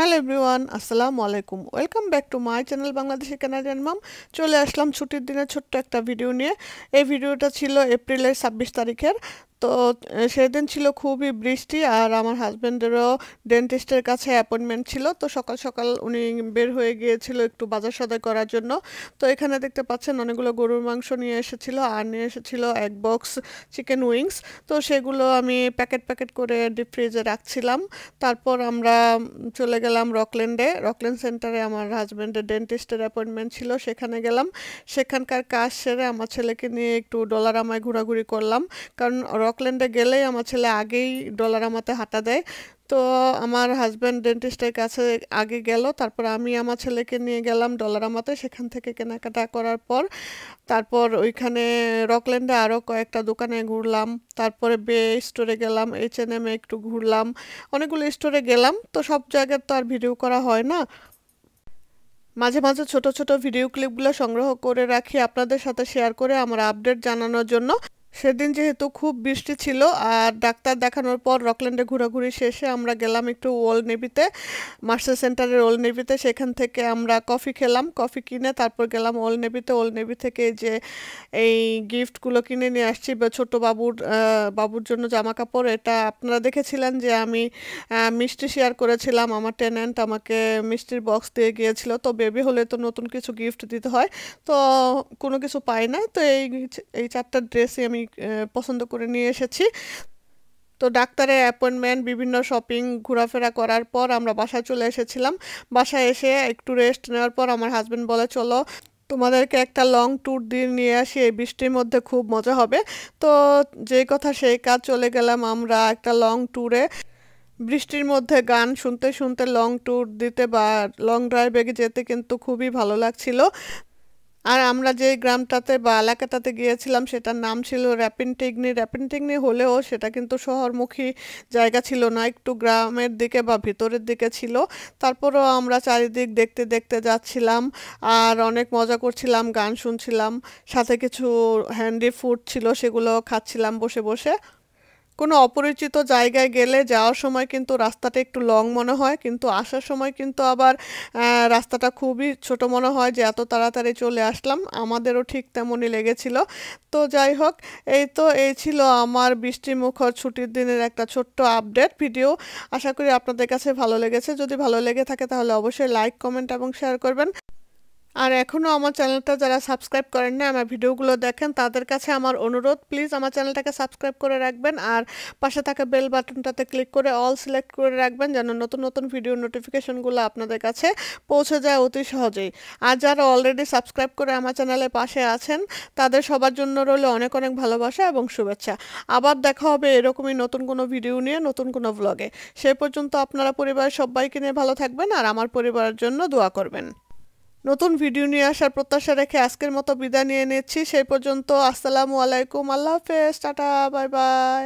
Hello everyone, আসসালামু আলাইকুম। Welcome back to my channel Bangladeshi Canadian mum. চলে আসলাম ছুটির দিনে ছোট্ট একটা ভিডিও নিয়ে। এই ভিডিওটা ছিল এপ্রিলের 26 তারিখের। তো সেদিন ছিল খুবই বৃষ্টি, আর আমার হাজব্যান্ডেরও ডেন্টিস্টের কাছে অ্যাপয়েন্টমেন্ট ছিল। তো সকাল সকাল উনি বের হয়ে গিয়েছিল একটু বাজার সদাই করার জন্য। তো এখানে দেখতে পাচ্ছেন অনেকগুলো গরুর মাংস নিয়ে এসেছিল, আর নিয়ে এসেছিল এক বক্স চিকেন উইংস। তো সেগুলো আমি প্যাকেট প্যাকেট করে ডিপ ফ্রিজে রাখছিলাম। তারপর আমরা চলে গেলাম রকল্যান্ডে। রকল্যান্ড সেন্টারে আমার হাজব্যান্ডের ডেন্টিস্টের অ্যাপয়েন্টমেন্ট ছিল, সেখানে গেলাম। সেখানকার কাজ সেরে আমার ছেলেকে নিয়ে একটু ডলারামায় ঘোরাঘুরি করলাম, কারণ রকল্যান্ডে গেলেই আমার ছেলে আগেই ডলারামাতে হাঁটা দেয়। তো আমার হাজব্যান্ড ডেন্টিস্টের কাছে আগে গেল, তারপর আমি আমার ছেলেকে নিয়ে গেলাম ডলারামাতে। সেখান থেকে কেনাকাটা করার পর তারপর ওইখানে রকল্যান্ডে আরও কয়েকটা দোকানে ঘুরলাম। তারপরে বে স্টোরে গেলাম, H&M একটু ঘুরলাম, অনেকগুলো স্টোরে গেলাম। তো সব জায়গার তো আর ভিডিও করা হয় না, মাঝে মাঝে ছোট ছোট ভিডিও ক্লিপগুলো সংগ্রহ করে রাখি আপনাদের সাথে শেয়ার করে আমার আপডেট জানানোর জন্য। সেদিন যেহেতু খুব বৃষ্টি ছিল, আর ডাক্তার দেখানোর পর রকল্যান্ডে ঘোরাঘুরি শেষে আমরা গেলাম একটু ওল্ড নেভিতে, মার্সেল সেন্টারের ওল্ড নেভিতে। সেখান থেকে আমরা কফি খেলাম, কফি কিনে তারপর গেলাম ওল্ড নেভিতে। ওল্ড নেভি থেকে যে এই গিফটগুলো কিনে নিয়ে আসছি, বা ছোট বাবুর জন্য জামা কাপড়। এটা আপনারা দেখেছিলেন যে আমি মিষ্টি শেয়ার করেছিলাম, আমার টেনেন্ট আমাকে মিষ্টির বক্স দিয়ে গিয়েছিল। তো বেবি হলে তো নতুন কিছু গিফট দিতে হয়, তো কোনো কিছু পাই না। তো এই চারটা ড্রেসই আমি পছন্দ করে নিয়ে এসেছি। তো ডাক্তারের অ্যাপয়েন্টমেন্ট, বিভিন্ন শপিং, ঘোরাফেরা করার পর আমরা বাসায় চলে এসেছিলাম। বাসায় এসে একটু রেস্ট নেওয়ার পর আমার হাজব্যান্ড বলে, চলো তোমাদেরকে একটা লং ট্যুর দিয়ে নিয়ে আসি, এই বৃষ্টির মধ্যে খুব মজা হবে। তো যেই কথা সেই কাজ, চলে গেলাম আমরা একটা লং ট্যুরে। বৃষ্টির মধ্যে গান শুনতে শুনতে লং ট্যুর দিতে বা লং ড্রাইভে যেতে কিন্তু খুবই ভালো লাগছিল। আর আমরা যে গ্রামটাতে বা এলাকাটাতে গিয়েছিলাম সেটার নাম ছিল র্যাপিনটিগনি। র্যাপিনটিগনি হলেও সেটা কিন্তু শহরমুখী জায়গা ছিল না, একটু গ্রামের দিকে বা ভিতরের দিকে ছিল। তারপরও আমরা চারিদিক দেখতে দেখতে যাচ্ছিলাম, আর অনেক মজা করছিলাম, গান শুনছিলাম, সাথে কিছু হ্যান্ডি ফুড ছিল, সেগুলো খাচ্ছিলাম বসে বসে। কোনো অপরিচিত জায়গায় গেলে যাওয়ার সময় কিন্তু রাস্তাটা একটু লং মনে হয়, কিন্তু আসার সময় কিন্তু আবার রাস্তাটা খুবই ছোট মনে হয়, যে এত তাড়াতাড়ি চলে আসলাম। আমাদেরও ঠিক তেমনই লেগেছিল। তো যাই হোক, এই ছিল আমার বৃষ্টিমুখর ছুটির দিনের একটা ছোট্ট আপডেট ভিডিও। আশা করি আপনাদের কাছে ভালো লেগেছে। যদি ভালো লেগে থাকে তাহলে অবশ্যই লাইক, কমেন্ট এবং শেয়ার করবেন। আর এখনও আমার চ্যানেলটা যারা সাবস্ক্রাইব করেন না, আমার ভিডিওগুলো দেখেন, তাদের কাছে আমার অনুরোধ, প্লিজ আমার চ্যানেলটাকে সাবস্ক্রাইব করে রাখবেন, আর পাশে থাকা বেল বাটনটাতে ক্লিক করে অল সিলেক্ট করে রাখবেন, যেন নতুন নতুন ভিডিও নোটিফিকেশনগুলো আপনাদের কাছে পৌঁছে যায় অতি সহজেই। আর যারা অলরেডি সাবস্ক্রাইব করে আমার চ্যানেলের পাশে আছেন, তাদের সবার জন্য রইল অনেক অনেক ভালোবাসা এবং শুভেচ্ছা। আবার দেখা হবে এরকমই নতুন কোনো ভিডিও নিয়ে, নতুন কোনো ব্লগে। সেই পর্যন্ত আপনারা পরিবারের সবাইকে নিয়ে ভালো থাকবেন, আর আমার পরিবারের জন্য দোয়া করবেন। নতুন ভিডিও নিয়ে আসার প্রত্যাশা রেখে আজকের মতো বিদায় নিয়ে নিচ্ছি। সেই পর্যন্ত আসসালামু আলাইকুম, আল্লাহ হাফেজ, টাটা, বাই বাই।